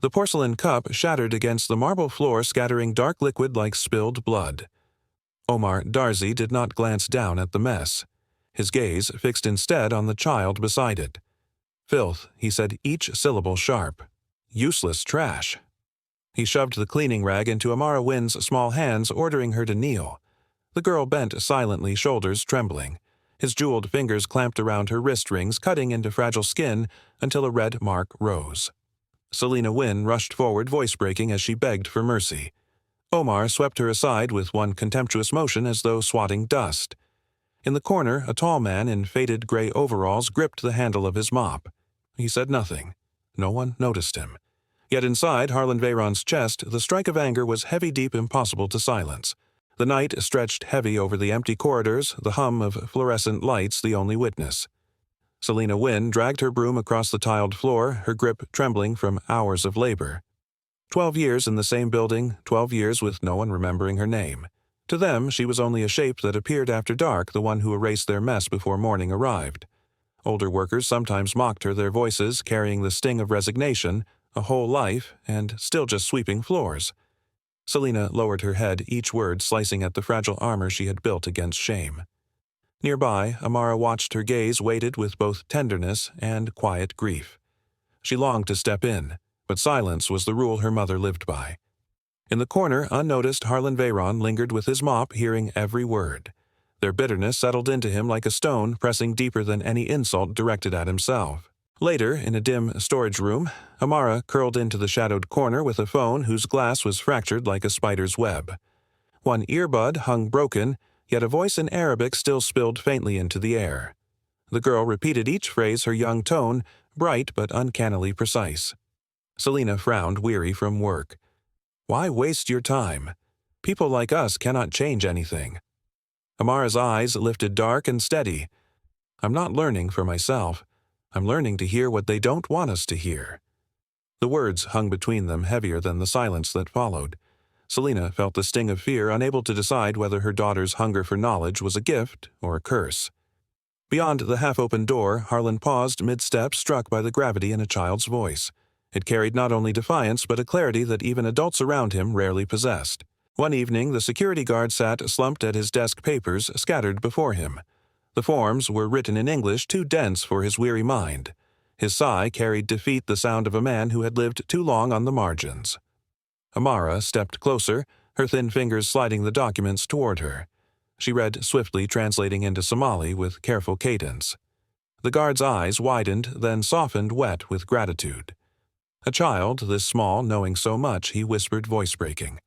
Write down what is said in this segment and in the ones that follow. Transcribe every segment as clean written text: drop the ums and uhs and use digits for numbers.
The porcelain cup shattered against the marble floor, scattering dark liquid like spilled blood. Omar Darzi did not glance down at the mess. His gaze fixed instead on the child beside it. "Filth," he said, each syllable sharp. "Useless trash." He shoved the cleaning rag into Amara Wynn's small hands, ordering her to kneel. The girl bent silently, shoulders trembling. His jeweled fingers clamped around her wrist rings, cutting into fragile skin until a red mark rose. Selina Wynn rushed forward, voice breaking as she begged for mercy. Omar swept her aside with one contemptuous motion as though swatting dust. In the corner, a tall man in faded gray overalls gripped the handle of his mop. He said nothing. No one noticed him. Yet inside Harlan Veyron's chest, the strike of anger was heavy, deep, impossible to silence. The night stretched heavy over the empty corridors, the hum of fluorescent lights the only witness. Selina Wynn dragged her broom across the tiled floor, her grip trembling from hours of labor. 12 years in the same building, 12 years with no one remembering her name. To them, she was only a shape that appeared after dark, the one who erased their mess before morning arrived. Older workers sometimes mocked her, their voices carrying the sting of resignation, a whole life, and still just sweeping floors. Selina lowered her head, each word slicing at the fragile armor she had built against shame. Nearby, Amara watched, her gaze weighted with both tenderness and quiet grief. She longed to step in, but silence was the rule her mother lived by. In the corner, unnoticed, Harlan Veyron lingered with his mop, hearing every word. Their bitterness settled into him like a stone, pressing deeper than any insult directed at himself. Later, in a dim storage room, Amara curled into the shadowed corner with a phone whose glass was fractured like a spider's web. One earbud hung broken, yet a voice in Arabic still spilled faintly into the air. The girl repeated each phrase, her young tone, bright but uncannily precise. Selina frowned, weary from work. "Why waste your time? People like us cannot change anything." Amara's eyes lifted dark and steady. "I'm not learning for myself. I'm learning to hear what they don't want us to hear." The words hung between them, heavier than the silence that followed. Selina felt the sting of fear, unable to decide whether her daughter's hunger for knowledge was a gift or a curse. Beyond the half-open door, Harlan paused mid-step, struck by the gravity in a child's voice. It carried not only defiance but a clarity that even adults around him rarely possessed. One evening, the security guard sat slumped at his desk, papers scattered before him. The forms were written in English too dense for his weary mind. His sigh carried defeat, the sound of a man who had lived too long on the margins. Amara stepped closer, her thin fingers sliding the documents toward her. She read swiftly, translating into Somali with careful cadence. The guard's eyes widened, then softened, wet with gratitude. A child, this small, knowing so much, he whispered, voice-breaking.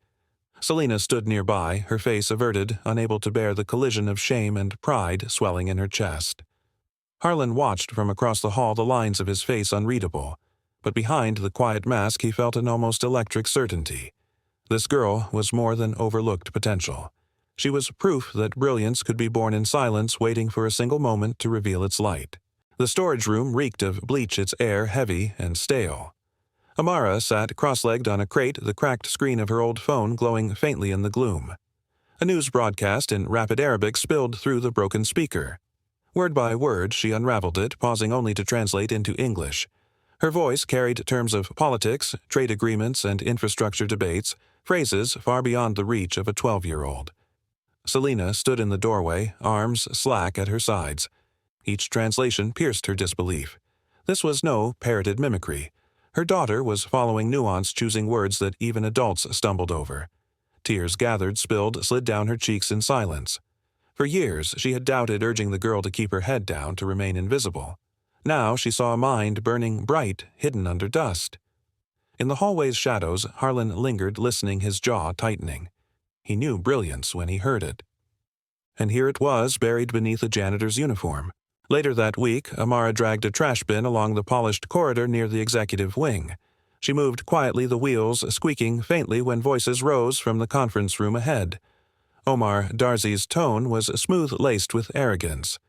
Selina stood nearby, her face averted, unable to bear the collision of shame and pride swelling in her chest. Harlan watched from across the hall, the lines of his face unreadable. But behind the quiet mask he felt an almost electric certainty. This girl was more than overlooked potential. She was proof that brilliance could be born in silence, waiting for a single moment to reveal its light. The storage room reeked of bleach, its air heavy and stale. Amara sat cross-legged on a crate, the cracked screen of her old phone glowing faintly in the gloom. A news broadcast in rapid Arabic spilled through the broken speaker. Word by word, she unraveled it, pausing only to translate into English. Her voice carried terms of politics, trade agreements, and infrastructure debates, phrases far beyond the reach of a 12-year-old. Selina stood in the doorway, arms slack at her sides. Each translation pierced her disbelief. This was no parroted mimicry. Her daughter was following nuance, choosing words that even adults stumbled over. Tears gathered, spilled, slid down her cheeks in silence. For years, she had doubted, urging the girl to keep her head down, to remain invisible. Now she saw a mind burning bright, hidden under dust. In the hallway's shadows, Harlan lingered, listening, his jaw tightening. He knew brilliance when he heard it. And here it was, buried beneath a janitor's uniform. Later that week, Amara dragged a trash bin along the polished corridor near the executive wing. She moved quietly, the wheels squeaking faintly when voices rose from the conference room ahead. Omar Darzi's tone was smooth-laced with arrogance.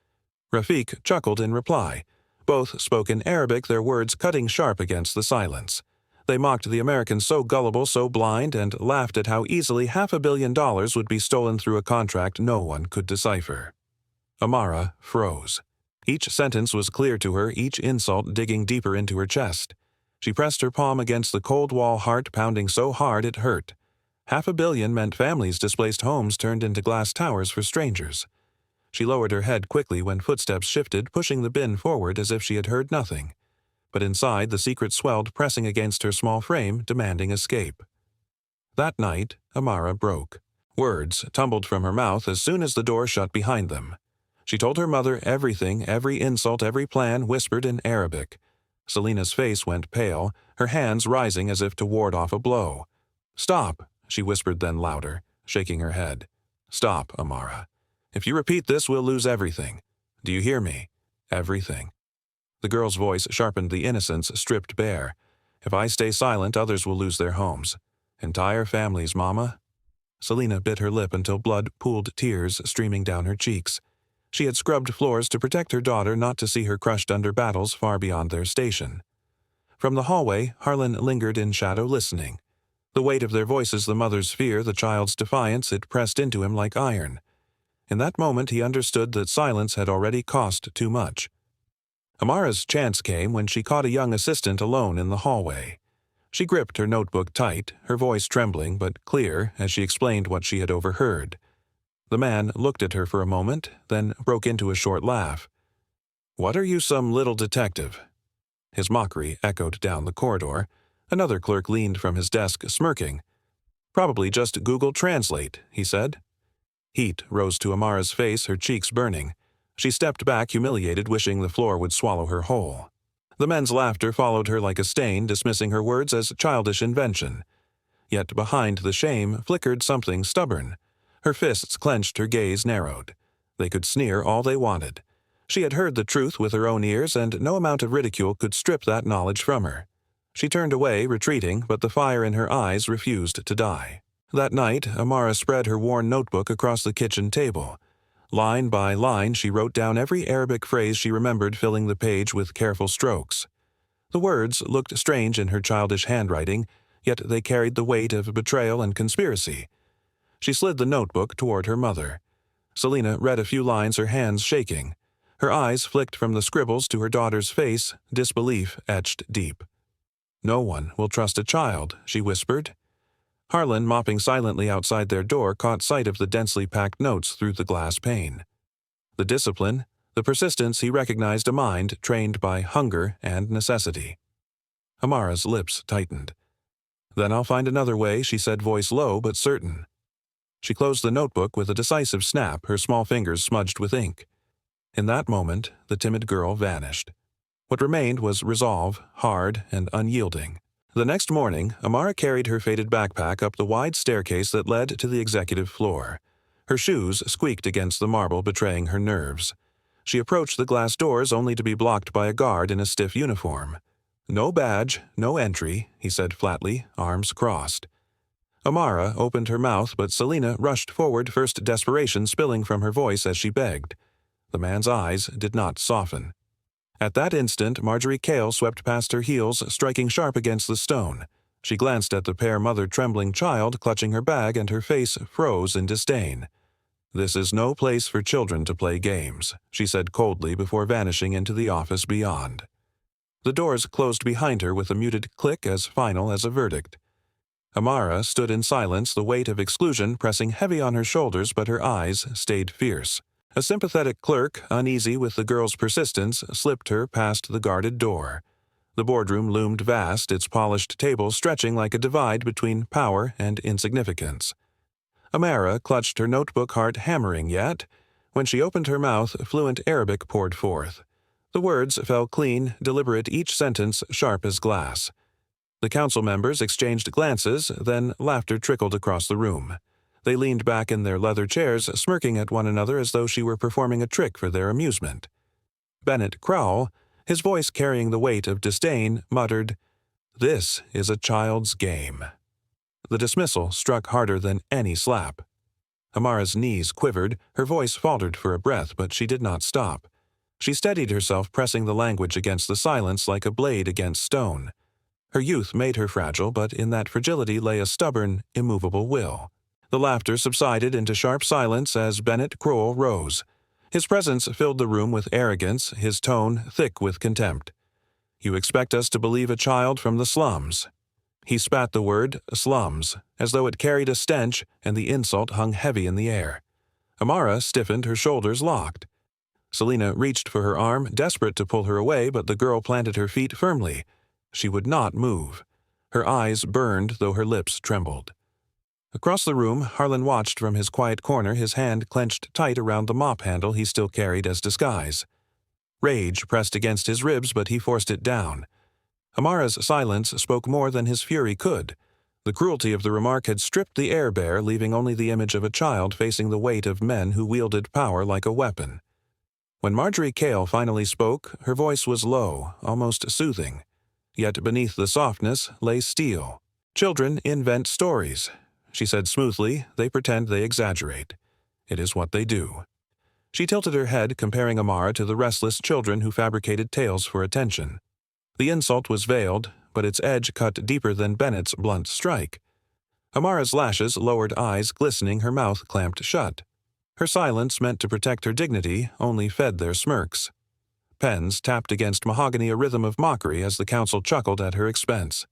Rafiq chuckled in reply. Both spoke in Arabic, their words cutting sharp against the silence. They mocked the Americans, so gullible, so blind, and laughed at how easily $500 million would be stolen through a contract no one could decipher. Amara froze. Each sentence was clear to her, each insult digging deeper into her chest. She pressed her palm against the cold wall, heart pounding so hard it hurt. 500 million meant families displaced, homes turned into glass towers for strangers. She lowered her head quickly when footsteps shifted, pushing the bin forward as if she had heard nothing. But inside, the secret swelled, pressing against her small frame, demanding escape. That night, Amara broke. Words tumbled from her mouth as soon as the door shut behind them. She told her mother everything, every insult, every plan, whispered in Arabic. Selena's face went pale, her hands rising as if to ward off a blow. "Stop," she whispered, then louder, shaking her head. "Stop, Amara. If you repeat this, we'll lose everything. Do you hear me? Everything." The girl's voice sharpened, the innocence stripped bare. "If I stay silent, others will lose their homes. Entire families, Mama." Selena bit her lip until blood pooled, tears streaming down her cheeks. She had scrubbed floors to protect her daughter, not to see her crushed under battles far beyond their station. From the hallway, Harlan lingered in shadow, listening. The weight of their voices, the mother's fear, the child's defiance, it pressed into him like iron. In that moment, he understood that silence had already cost too much. Amara's chance came when she caught a young assistant alone in the hallway. She gripped her notebook tight, her voice trembling but clear as she explained what she had overheard. The man looked at her for a moment, then broke into a short laugh. "What are you, some little detective?" His mockery echoed down the corridor. Another clerk leaned from his desk, smirking. "Probably just Google Translate," he said. Heat rose to Amara's face, her cheeks burning. She stepped back, humiliated, wishing the floor would swallow her whole. The men's laughter followed her like a stain, dismissing her words as childish invention. Yet behind the shame flickered something stubborn. Her fists clenched, her gaze narrowed. They could sneer all they wanted. She had heard the truth with her own ears, and no amount of ridicule could strip that knowledge from her. She turned away, retreating, but the fire in her eyes refused to die. That night, Amara spread her worn notebook across the kitchen table. Line by line, she wrote down every Arabic phrase she remembered, filling the page with careful strokes. The words looked strange in her childish handwriting, yet they carried the weight of betrayal and conspiracy. She slid the notebook toward her mother. Selena read a few lines, her hands shaking. Her eyes flicked from the scribbles to her daughter's face, disbelief etched deep. "No one will trust a child," she whispered. Harlan, mopping silently outside their door, caught sight of the densely packed notes through the glass pane. The discipline, the persistence, he recognized a mind trained by hunger and necessity. Amara's lips tightened. "Then I'll find another way," she said, voice low but certain. She closed the notebook with a decisive snap, her small fingers smudged with ink. In that moment, the timid girl vanished. What remained was resolve, hard and unyielding. The next morning, Amara carried her faded backpack up the wide staircase that led to the executive floor. Her shoes squeaked against the marble, betraying her nerves. She approached the glass doors only to be blocked by a guard in a stiff uniform. "No badge, no entry," he said flatly, arms crossed. Amara opened her mouth, but Selena rushed forward, first desperation spilling from her voice as she begged. The man's eyes did not soften. At that instant, Marjorie Cale swept past her heels, striking sharp against the stone. She glanced at the pair-mothered trembling child clutching her bag, and her face froze in disdain. "This is no place for children to play games," she said coldly before vanishing into the office beyond. The doors closed behind her with a muted click as final as a verdict. Amara stood in silence, the weight of exclusion pressing heavy on her shoulders, but her eyes stayed fierce. A sympathetic clerk, uneasy with the girl's persistence, slipped her past the guarded door. The boardroom loomed vast, its polished tables stretching like a divide between power and insignificance. Amara clutched her notebook, heart hammering, yet, when she opened her mouth, fluent Arabic poured forth. The words fell clean, deliberate, each sentence sharp as glass. The council members exchanged glances, then laughter trickled across the room. They leaned back in their leather chairs, smirking at one another as though she were performing a trick for their amusement. Bennett Crowell, his voice carrying the weight of disdain, muttered, "This is a child's game." The dismissal struck harder than any slap. Amara's knees quivered, her voice faltered for a breath, but she did not stop. She steadied herself, pressing the language against the silence like a blade against stone. Her youth made her fragile, but in that fragility lay a stubborn, immovable will. The laughter subsided into sharp silence as Bennett Crowell rose. His presence filled the room with arrogance, his tone thick with contempt. You expect us to believe a child from the slums." He spat the word slums, as though it carried a stench, and the insult hung heavy in the air. Amara stiffened, her shoulders locked. Selina reached for her arm, desperate to pull her away, but the girl planted her feet firmly. She would not move. Her eyes burned, though her lips trembled. Across the room, Harlan watched from his quiet corner, his hand clenched tight around the mop handle he still carried as disguise. Rage pressed against his ribs, but he forced it down. Amara's silence spoke more than his fury could. The cruelty of the remark had stripped the air bare, leaving only the image of a child facing the weight of men who wielded power like a weapon. When Marjorie Cale finally spoke, her voice was low, almost soothing. Yet beneath the softness lay steel. "Children invent stories," she said smoothly. "They pretend they exaggerate. It is what they do." She tilted her head, comparing Amara to the restless children who fabricated tales for attention. The insult was veiled, but its edge cut deeper than Bennett's blunt strike. Amara's lashes lowered, eyes glistening, her mouth clamped shut. Her silence, meant to protect her dignity, only fed their smirks. Pens tapped against mahogany, a rhythm of mockery as the council chuckled at her expense.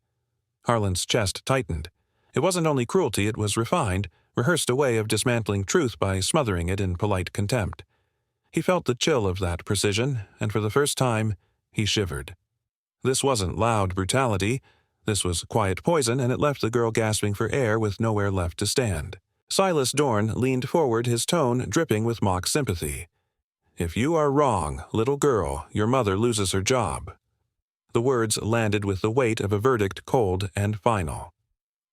Harlan's chest tightened. It wasn't only cruelty, it was refined, rehearsed a way of dismantling truth by smothering it in polite contempt. He felt the chill of that precision, and for the first time, he shivered. This wasn't loud brutality. This was quiet poison, and it left the girl gasping for air with nowhere left to stand. Silas Dorn leaned forward, his tone dripping with mock sympathy. "If you are wrong, little girl, your mother loses her job." The words landed with the weight of a verdict, cold and final.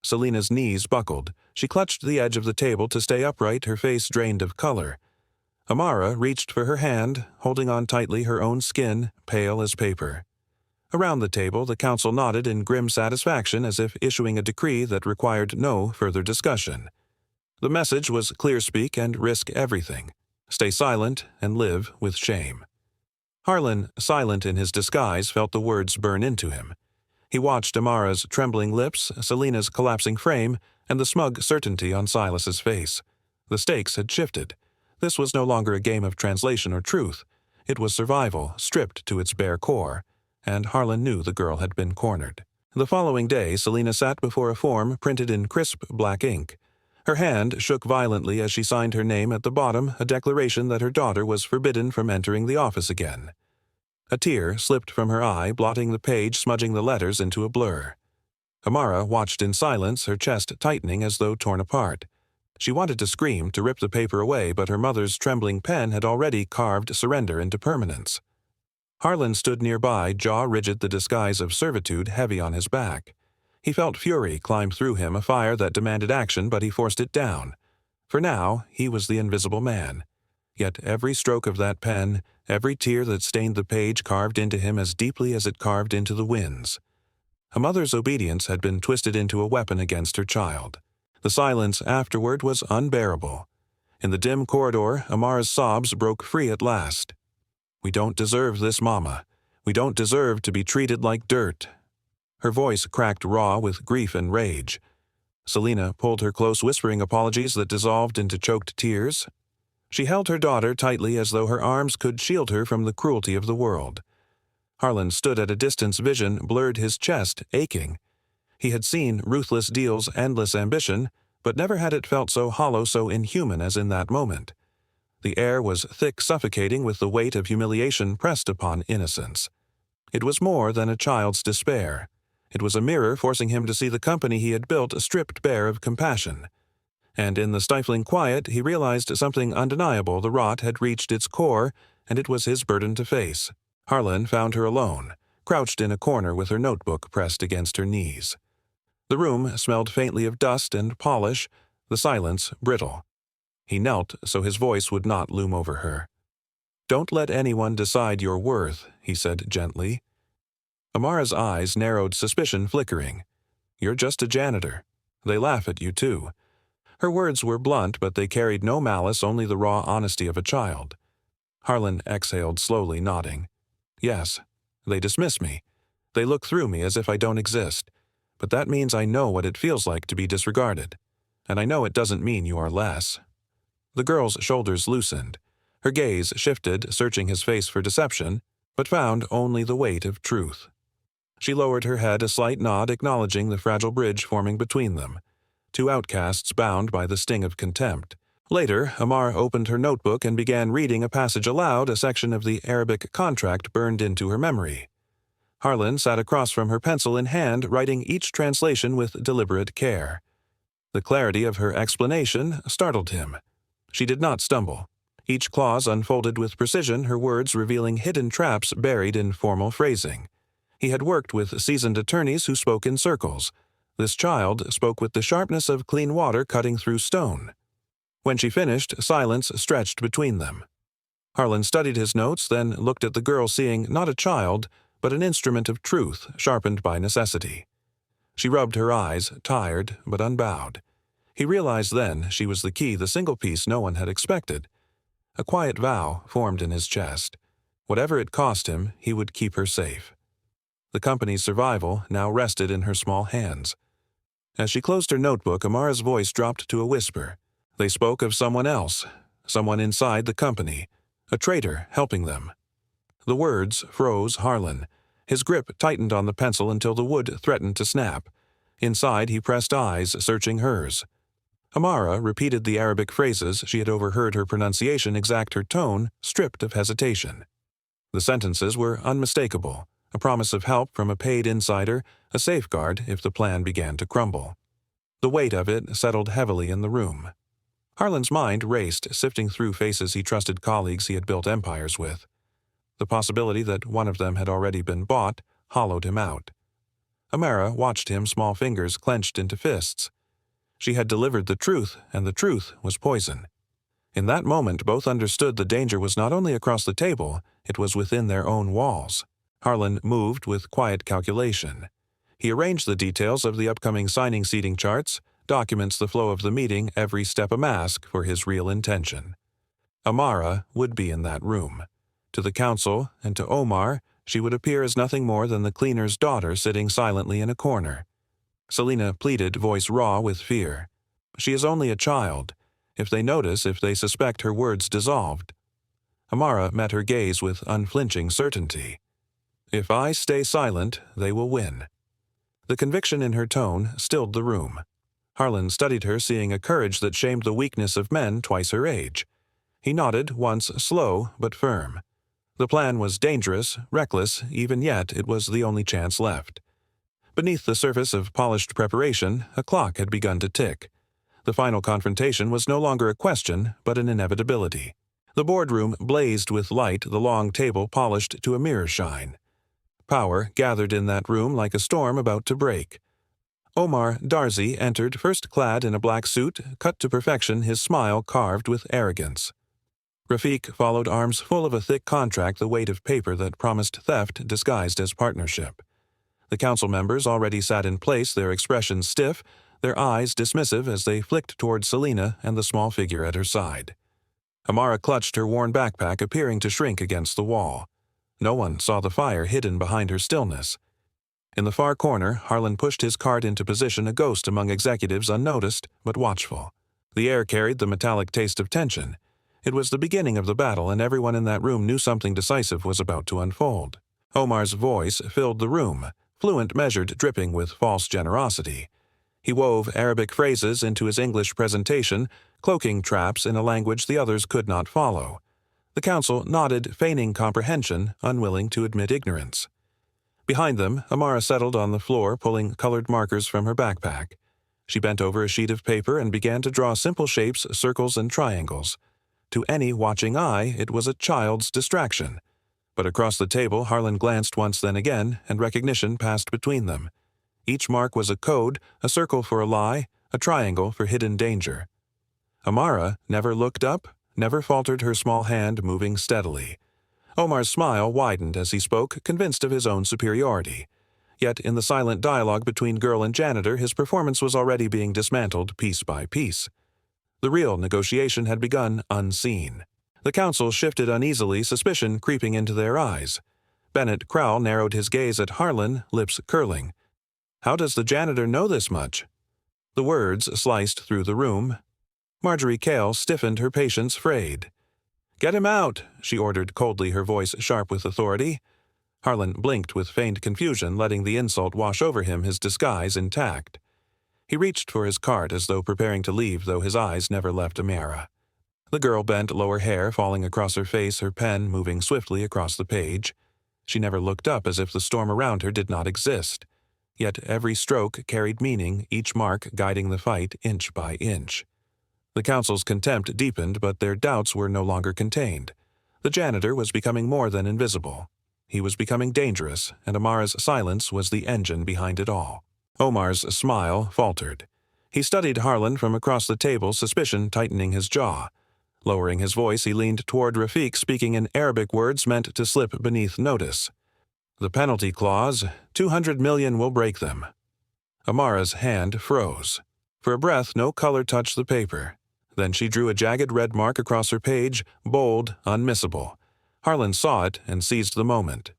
Selina's knees buckled. She clutched the edge of the table to stay upright, her face drained of color. Amara reached for her hand, holding on tightly, her own skin pale as paper. Around the table, the council nodded in grim satisfaction, as if issuing a decree that required no further discussion. The message was clear: speak and risk everything. Stay silent and live with shame. Harlan, silent in his disguise, felt the words burn into him. He watched Amara's trembling lips, Selina's collapsing frame, and the smug certainty on Silas's face. The stakes had shifted. This was no longer a game of translation or truth. It was survival, stripped to its bare core, and Harlan knew the girl had been cornered. The following day, Selina sat before a form printed in crisp black ink. Her hand shook violently as she signed her name at the bottom, a declaration that her daughter was forbidden from entering the office again. A tear slipped from her eye, blotting the page, smudging the letters into a blur. Amara watched in silence, her chest tightening as though torn apart. She wanted to scream, to rip the paper away, but her mother's trembling pen had already carved surrender into permanence. Harlan stood nearby, jaw rigid, the disguise of servitude heavy on his back. He felt fury climb through him, a fire that demanded action, but he forced it down. For now, he was the invisible man. Yet every stroke of that pen, every tear that stained the page, carved into him as deeply as it carved into the winds. A mother's obedience had been twisted into a weapon against her child. The silence afterward was unbearable. In the dim corridor, Amara's sobs broke free at last. "We don't deserve this, Mama. We don't deserve to be treated like dirt." Her voice cracked raw with grief and rage. Selina pulled her close, whispering apologies that dissolved into choked tears. She held her daughter tightly, as though her arms could shield her from the cruelty of the world. Harlan stood at a distance, vision blurred, his chest aching. He had seen ruthless deals, endless ambition, but never had it felt so hollow, so inhuman as in that moment. The air was thick, suffocating with the weight of humiliation pressed upon innocence. It was more than a child's despair. It was a mirror forcing him to see the company he had built stripped bare of compassion. And in the stifling quiet, he realized something undeniable. The rot had reached its core, and it was his burden to face. Harlan found her alone, crouched in a corner with her notebook pressed against her knees. The room smelled faintly of dust and polish, the silence brittle. He knelt so his voice would not loom over her. "Don't let anyone decide your worth," he said gently. Amara's eyes narrowed, suspicion flickering. "You're just a janitor. They laugh at you, too." Her words were blunt, but they carried no malice, only the raw honesty of a child. Harlan exhaled slowly, nodding. "Yes, they dismiss me. They look through me as if I don't exist. But that means I know what it feels like to be disregarded. And I know it doesn't mean you are less." The girl's shoulders loosened. Her gaze shifted, searching his face for deception, but found only the weight of truth. She lowered her head, a slight nod acknowledging the fragile bridge forming between them. Two outcasts bound by the sting of contempt. Later, Amara opened her notebook and began reading a passage aloud, a section of the Arabic contract burned into her memory. Harlan sat across from her, pencil in hand, writing each translation with deliberate care. The clarity of her explanation startled him. She did not stumble. Each clause unfolded with precision, her words revealing hidden traps buried in formal phrasing. He had worked with seasoned attorneys who spoke in circles. This child spoke with the sharpness of clean water cutting through stone. When she finished, silence stretched between them. Harlan studied his notes, then looked at the girl, seeing not a child, but an instrument of truth sharpened by necessity. She rubbed her eyes, tired but unbowed. He realized then she was the key, the single piece no one had expected. A quiet vow formed in his chest. Whatever it cost him, he would keep her safe. The company's survival now rested in her small hands. As she closed her notebook, Amara's voice dropped to a whisper. They spoke of someone else, someone inside the company, a traitor helping them. The words froze Harlan. His grip tightened on the pencil until the wood threatened to snap. Inside, he pressed eyes, searching hers. Amara repeated the Arabic phrases. She had overheard her pronunciation exact, her tone stripped of hesitation. The sentences were unmistakable, a promise of help from a paid insider, a safeguard if the plan began to crumble. The weight of it settled heavily in the room. Harlan's mind raced, sifting through faces he trusted, colleagues he had built empires with. The possibility that one of them had already been bought hollowed him out. Amara watched him, small fingers clenched into fists. She had delivered the truth, and the truth was poison. In that moment, both understood the danger was not only across the table, it was within their own walls. Harlan moved with quiet calculation. He arranged the details of the upcoming signing seating charts, documents the flow of the meeting, every step a mask for his real intention. Amara would be in that room. To the council and to Omar, she would appear as nothing more than the cleaner's daughter sitting silently in a corner. Selina pleaded, voice raw with fear. She is only a child. If they notice, if they suspect, her words dissolved. Amara met her gaze with unflinching certainty. If I stay silent, they will win. The conviction in her tone stilled the room. Harlan studied her, seeing a courage that shamed the weakness of men twice her age. He nodded, once slow but firm. The plan was dangerous, reckless, even yet it was the only chance left. Beneath the surface of polished preparation, a clock had begun to tick. The final confrontation was no longer a question, but an inevitability. The boardroom blazed with light, the long table polished to a mirror shine. Power gathered in that room like a storm about to break. Omar Darzi entered, first clad in a black suit, cut to perfection, his smile carved with arrogance. Rafiq followed, arms full of a thick contract, the weight of paper that promised theft disguised as partnership. The council members already sat in place, their expressions stiff, their eyes dismissive as they flicked toward Selina and the small figure at her side. Amara clutched her worn backpack, appearing to shrink against the wall. No one saw the fire hidden behind her stillness. In the far corner, Harlan pushed his cart into position, a ghost among executives, unnoticed but watchful. The air carried the metallic taste of tension. It was the beginning of the battle, and everyone in that room knew something decisive was about to unfold. Omar's voice filled the room, fluent, measured, dripping with false generosity. He wove Arabic phrases into his English presentation, cloaking traps in a language the others could not follow. The council nodded, feigning comprehension, unwilling to admit ignorance. Behind them, Amara settled on the floor, pulling colored markers from her backpack. She bent over a sheet of paper and began to draw simple shapes, circles, and triangles. To any watching eye, it was a child's distraction. But across the table, Harlan glanced once, then again, and recognition passed between them. Each mark was a code, a circle for a lie, a triangle for hidden danger. Amara never looked up, never faltered, her small hand moving steadily. Omar's smile widened as he spoke, convinced of his own superiority. Yet in the silent dialogue between girl and janitor, his performance was already being dismantled piece by piece. The real negotiation had begun unseen. The council shifted uneasily, suspicion creeping into their eyes. Bennett Crowell narrowed his gaze at Harlan, lips curling. How does the janitor know this much? The words sliced through the room. Marjorie Kale stiffened, her patience frayed. Get him out, she ordered coldly, her voice sharp with authority. Harlan blinked with feigned confusion, letting the insult wash over him, his disguise intact. He reached for his card as though preparing to leave, though his eyes never left Amara. The girl bent lower, hair falling across her face, her pen moving swiftly across the page. She never looked up, as if the storm around her did not exist. Yet every stroke carried meaning, each mark guiding the fight inch by inch. The council's contempt deepened, but their doubts were no longer contained. The janitor was becoming more than invisible. He was becoming dangerous, and Amara's silence was the engine behind it all. Omar's smile faltered. He studied Harlan from across the table, suspicion tightening his jaw. Lowering his voice, he leaned toward Rafik, speaking in Arabic words meant to slip beneath notice. "The penalty clause, 200 million will break them." Amara's hand froze. For a breath, no color touched the paper. Then she drew a jagged red mark across her page, bold, unmissable. Harlan saw it and seized the moment.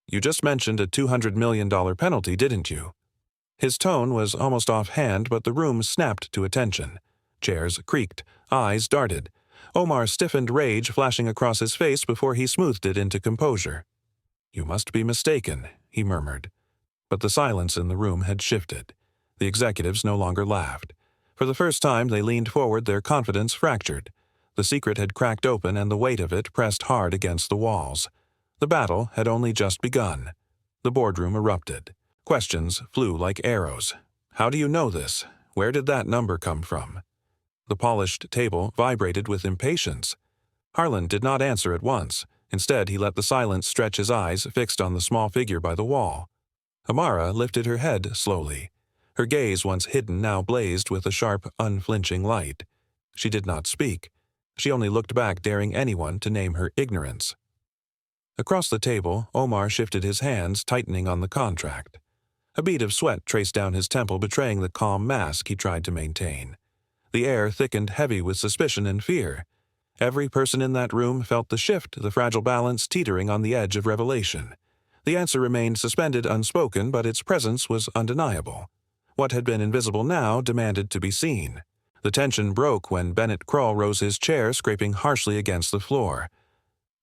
"You just mentioned a $200 million penalty, didn't you?" His tone was almost offhand, but the room snapped to attention. Chairs creaked, eyes darted. Omar stiffened, rage flashing across his face before he smoothed it into composure. "You must be mistaken," he murmured. But the silence in the room had shifted. The executives no longer laughed. For the first time they leaned forward, their confidence fractured. The secret had cracked open, and the weight of it pressed hard against the walls. The battle had only just begun. The boardroom erupted. Questions flew like arrows. "How do you know this? Where did that number come from?" The polished table vibrated with impatience. Harlan did not answer at once. Instead, he let the silence stretch, his eyes fixed on the small figure by the wall. Amara lifted her head slowly. Her gaze, once hidden, now blazed with a sharp, unflinching light. She did not speak. She only looked back, daring anyone to name her ignorance. Across the table, Omar shifted his hands, tightening on the contract. A bead of sweat traced down his temple, betraying the calm mask he tried to maintain. The air thickened, heavy with suspicion and fear. Every person in that room felt the shift, the fragile balance teetering on the edge of revelation. The answer remained suspended, unspoken, but its presence was undeniable. What had been invisible now demanded to be seen. The tension broke when Bennett Kroll rose his chair, scraping harshly against the floor.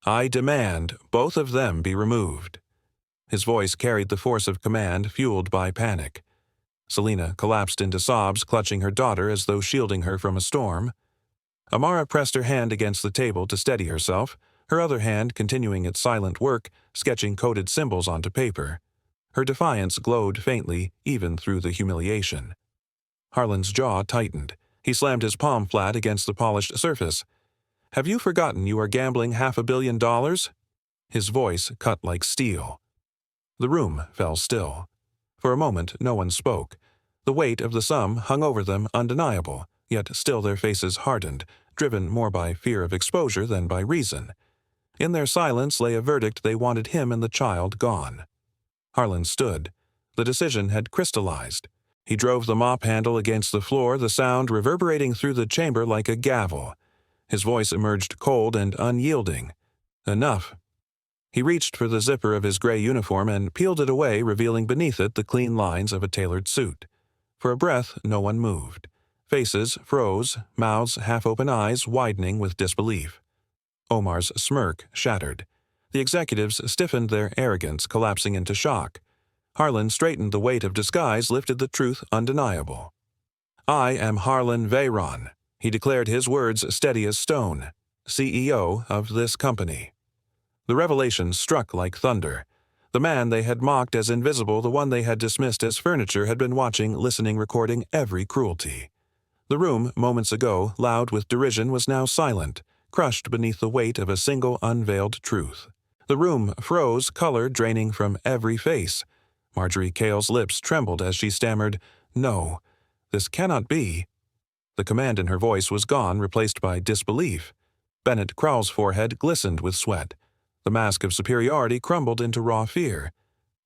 "I demand both of them be removed." His voice carried the force of command, fueled by panic. Selina collapsed into sobs, clutching her daughter as though shielding her from a storm. Amara pressed her hand against the table to steady herself, her other hand continuing its silent work, sketching coded symbols onto paper. Her defiance glowed faintly, even through the humiliation. Harlan's jaw tightened. He slammed his palm flat against the polished surface. "Have you forgotten you are gambling $500 million?" His voice cut like steel. The room fell still. For a moment, no one spoke. The weight of the sum hung over them, undeniable, yet still their faces hardened, driven more by fear of exposure than by reason. In their silence lay a verdict: they wanted him and the child gone. Harlan stood. The decision had crystallized. He drove the mop handle against the floor, the sound reverberating through the chamber like a gavel. His voice emerged cold and unyielding. "Enough." He reached for the zipper of his gray uniform and peeled it away, revealing beneath it the clean lines of a tailored suit. For a breath, no one moved. Faces froze, mouths, half-open eyes widening with disbelief. Omar's smirk shattered. The executives stiffened, their arrogance collapsing into shock. Harlan straightened, the weight of disguise lifted, the truth undeniable. "I am Harlan Veyron," he declared, his words steady as stone, "CEO of this company." The revelation struck like thunder. The man they had mocked as invisible, the one they had dismissed as furniture, had been watching, listening, recording every cruelty. The room, moments ago, loud with derision, was now silent, crushed beneath the weight of a single unveiled truth. The room froze, color draining from every face. Marjorie Cale's lips trembled as she stammered, "No, this cannot be." The command in her voice was gone, replaced by disbelief. Bennett Kroll's forehead glistened with sweat. The mask of superiority crumbled into raw fear.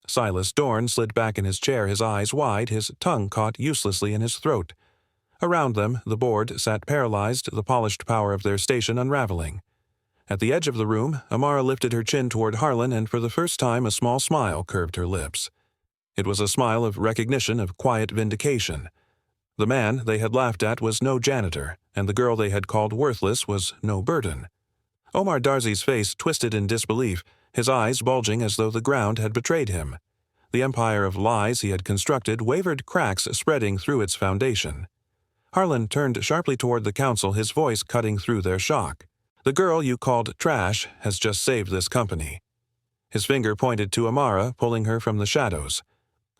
Silas Dorn slid back in his chair, his eyes wide, his tongue caught uselessly in his throat. Around them, the board sat paralyzed, the polished power of their station unraveling. At the edge of the room, Amara lifted her chin toward Harlan, and for the first time a small smile curved her lips. It was a smile of recognition, of quiet vindication. The man they had laughed at was no janitor, and the girl they had called worthless was no burden. Omar Darzy's face twisted in disbelief, his eyes bulging as though the ground had betrayed him. The empire of lies he had constructed wavered, cracks spreading through its foundation. Harlan turned sharply toward the council, his voice cutting through their shock. "The girl you called trash has just saved this company." His finger pointed to Amara, pulling her from the shadows.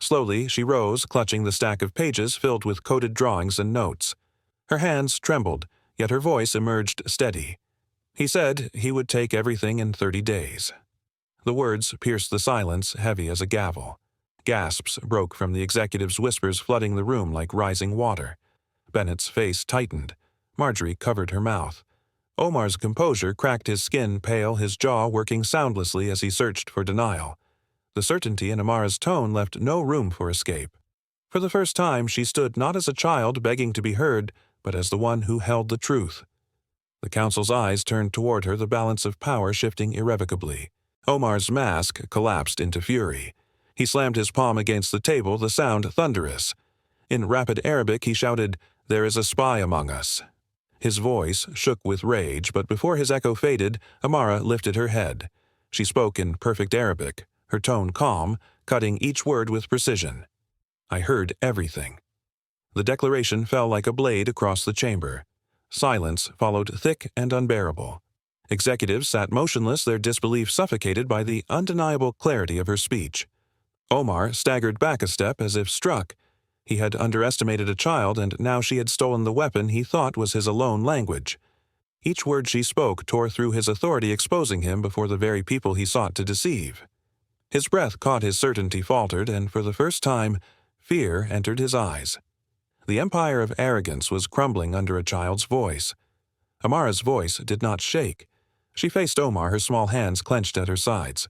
Slowly, she rose, clutching the stack of pages filled with coded drawings and notes. Her hands trembled, yet her voice emerged steady. "He said he would take everything in 30 days. The words pierced the silence, heavy as a gavel. Gasps broke from the executive's whispers, flooding the room like rising water. Bennett's face tightened. Marjorie covered her mouth. Omar's composure cracked, his skin pale, his jaw working soundlessly as he searched for denial. The certainty in Amara's tone left no room for escape. For the first time, she stood not as a child begging to be heard, but as the one who held the truth. The council's eyes turned toward her, the balance of power shifting irrevocably. Omar's mask collapsed into fury. He slammed his palm against the table, the sound thunderous. In rapid Arabic, he shouted, "There is a spy among us." His voice shook with rage, but before his echo faded, Amara lifted her head. She spoke in perfect Arabic, her tone calm, cutting each word with precision. "I heard everything." The declaration fell like a blade across the chamber. Silence followed, thick and unbearable. Executives sat motionless, their disbelief suffocated by the undeniable clarity of her speech. Omar staggered back a step as if struck. He had underestimated a child, and now she had stolen the weapon he thought was his alone language. Each word she spoke tore through his authority, exposing him before the very people he sought to deceive. His breath caught, his certainty faltered, and for the first time, fear entered his eyes. The empire of arrogance was crumbling under a child's voice. Amara's voice did not shake. She faced Omar, her small hands clenched at her sides.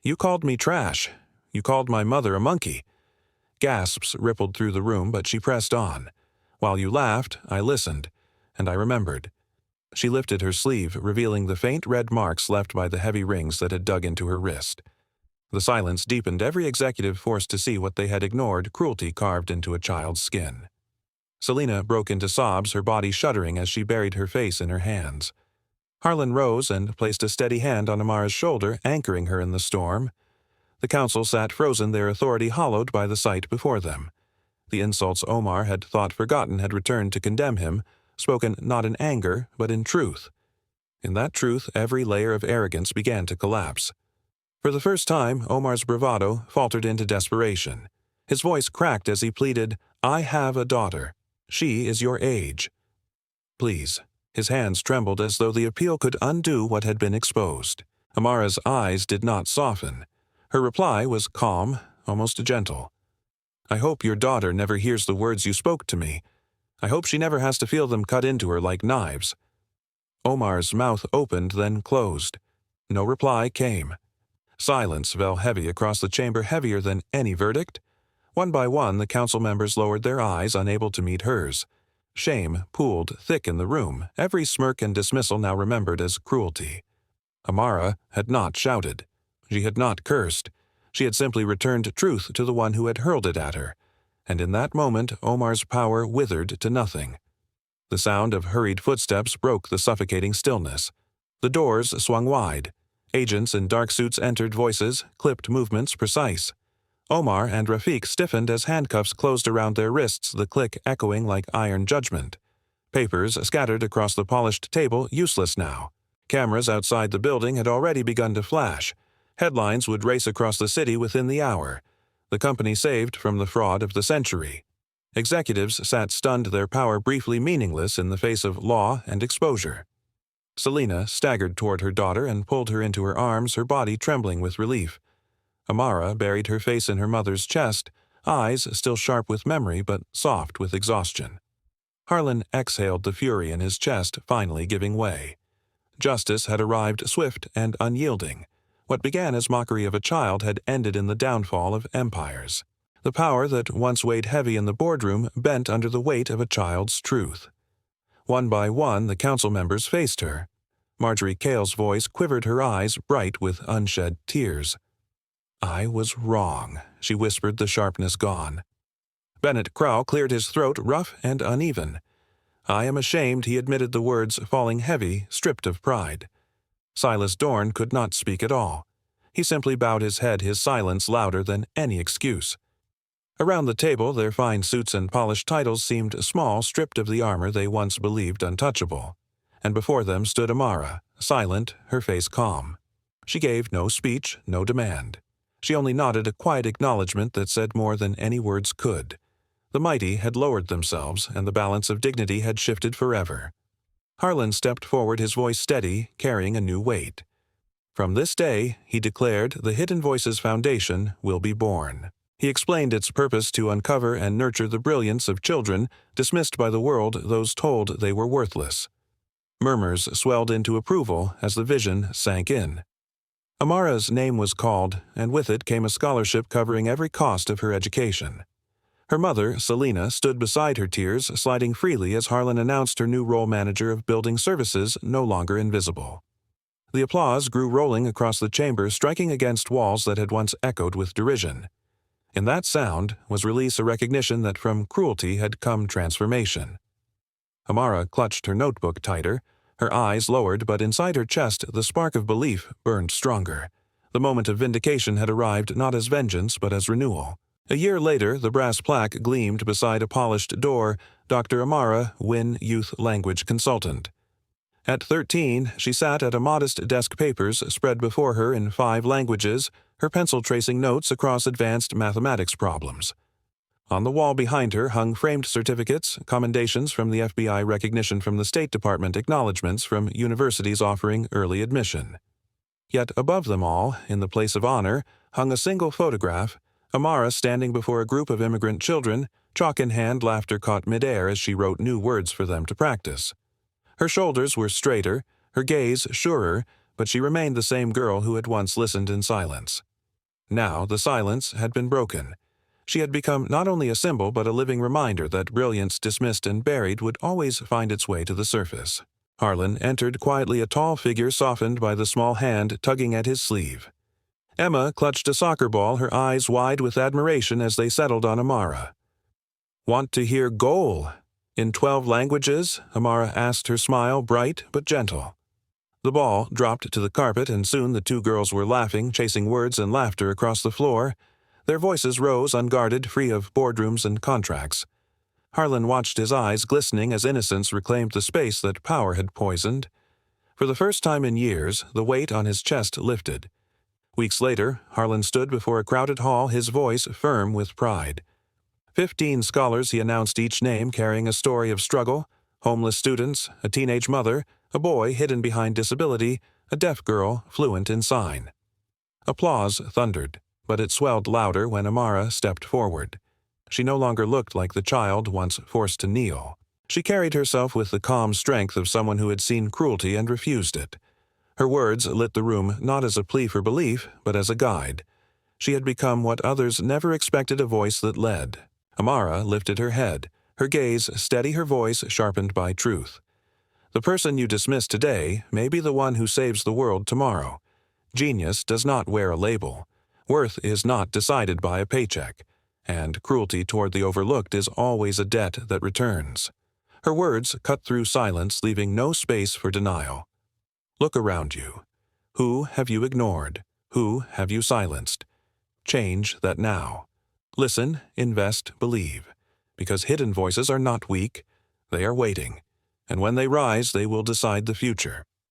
"You called me trash. You called my mother a monkey." Gasps rippled through the room, but she pressed on. "While you laughed, I listened, and I remembered." She lifted her sleeve, revealing the faint red marks left by the heavy rings that had dug into her wrist. The silence deepened, every executive forced to see what they had ignored, cruelty carved into a child's skin. Selina broke into sobs, her body shuddering as she buried her face in her hands. Harlan rose and placed a steady hand on Amara's shoulder, anchoring her in the storm. The council sat frozen, their authority hollowed by the sight before them. The insults Omar had thought forgotten had returned to condemn him, spoken not in anger, but in truth. In that truth, every layer of arrogance began to collapse. For the first time, Omar's bravado faltered into desperation. His voice cracked as he pleaded, "I have a daughter. She is your age. Please." His hands trembled as though the appeal could undo what had been exposed. Amara's eyes did not soften. Her reply was calm, almost gentle. "I hope your daughter never hears the words you spoke to me. I hope she never has to feel them cut into her like knives." Omar's mouth opened, then closed. No reply came. Silence fell heavy across the chamber, heavier than any verdict. One by one, the council members lowered their eyes, unable to meet hers. Shame pooled thick in the room, every smirk and dismissal now remembered as cruelty. Amara had not shouted. She had not cursed. She had simply returned truth to the one who had hurled it at her. And in that moment, Omar's power withered to nothing. The sound of hurried footsteps broke the suffocating stillness. The doors swung wide. Agents in dark suits entered, voices, clipped movements, precise. Omar and Rafiq stiffened as handcuffs closed around their wrists, the click echoing like iron judgment. Papers scattered across the polished table, useless now. Cameras outside the building had already begun to flash. Headlines would race across the city within the hour. The company saved from the fraud of the century. Executives sat stunned, their power briefly meaningless in the face of law and exposure. Selina staggered toward her daughter and pulled her into her arms, her body trembling with relief. Amara buried her face in her mother's chest, eyes still sharp with memory but soft with exhaustion. Harlan exhaled, the fury in his chest finally giving way. Justice had arrived, swift and unyielding. What began as mockery of a child had ended in the downfall of empires. The power that once weighed heavy in the boardroom bent under the weight of a child's truth. One by one, the council members faced her. Marjorie Cale's voice quivered, her eyes bright with unshed tears. "I was wrong," she whispered, the sharpness gone. Bennett Crow cleared his throat, rough and uneven. "I am ashamed," he admitted, the words falling heavy, stripped of pride. Silas Dorn could not speak at all. He simply bowed his head, his silence louder than any excuse. Around the table, their fine suits and polished titles seemed small, stripped of the armor they once believed untouchable. And before them stood Amara, silent, her face calm. She gave no speech, no demand. She only nodded a quiet acknowledgment that said more than any words could. The mighty had lowered themselves, and the balance of dignity had shifted forever. Harlan stepped forward, his voice steady, carrying a new weight. From this day, he declared, the Hidden Voices Foundation will be born. He explained its purpose to uncover and nurture the brilliance of children dismissed by the world, those told they were worthless. Murmurs swelled into approval as the vision sank in. Amara's name was called, and with it came a scholarship covering every cost of her education. Her mother, Selena, stood beside her, tears sliding freely as Harlan announced her new role manager of building services, no longer invisible. The applause grew, rolling across the chamber, striking against walls that had once echoed with derision. In that sound was released a recognition that from cruelty had come transformation. Amara clutched her notebook tighter, her eyes lowered, but inside her chest the spark of belief burned stronger. The moment of vindication had arrived, not as vengeance but as renewal. A year later, the brass plaque gleamed beside a polished door, Dr. Amara, Wynn Youth Language Consultant. At 13, she sat at a modest desk, papers spread before her in 5 languages, her pencil tracing notes across advanced mathematics problems. On the wall behind her hung framed certificates, commendations from the FBI, recognition from the State Department, acknowledgments from universities offering early admission. Yet above them all, in the place of honor, hung a single photograph, Amara standing before a group of immigrant children, chalk in hand, laughter caught midair as she wrote new words for them to practice. Her shoulders were straighter, her gaze surer, but she remained the same girl who had once listened in silence. Now the silence had been broken. She had become not only a symbol but a living reminder that brilliance dismissed and buried would always find its way to the surface. Harlan entered quietly, a tall figure softened by the small hand tugging at his sleeve. Emma clutched a soccer ball, her eyes wide with admiration as they settled on Amara. "Want to hear goal? In 12 languages?" Amara asked, her smile bright but gentle. The ball dropped to the carpet, and soon the 2 girls were laughing, chasing words and laughter across the floor. Their voices rose unguarded, free of boardrooms and contracts. Harlan watched, his eyes glistening as innocence reclaimed the space that power had poisoned. For the first time in years, the weight on his chest lifted. Weeks later, Harlan stood before a crowded hall, his voice firm with pride. 15 scholars, he announced, each name carrying a story of struggle: homeless students, a teenage mother, a boy hidden behind disability, a deaf girl fluent in sign. Applause thundered, but it swelled louder when Amara stepped forward. She no longer looked like the child once forced to kneel. She carried herself with the calm strength of someone who had seen cruelty and refused it. Her words lit the room not as a plea for belief, but as a guide. She had become what others never expected, a voice that led. Amara lifted her head, her gaze steady, her voice sharpened by truth. "The person you dismiss today may be the one who saves the world tomorrow. Genius does not wear a label. Worth is not decided by a paycheck. And cruelty toward the overlooked is always a debt that returns." Her words cut through silence, leaving no space for denial. Look around you. Who have you ignored? Who have you silenced? Change that now. Listen, invest, believe. Because hidden voices are not weak. They are waiting. And when they rise, they will decide the future.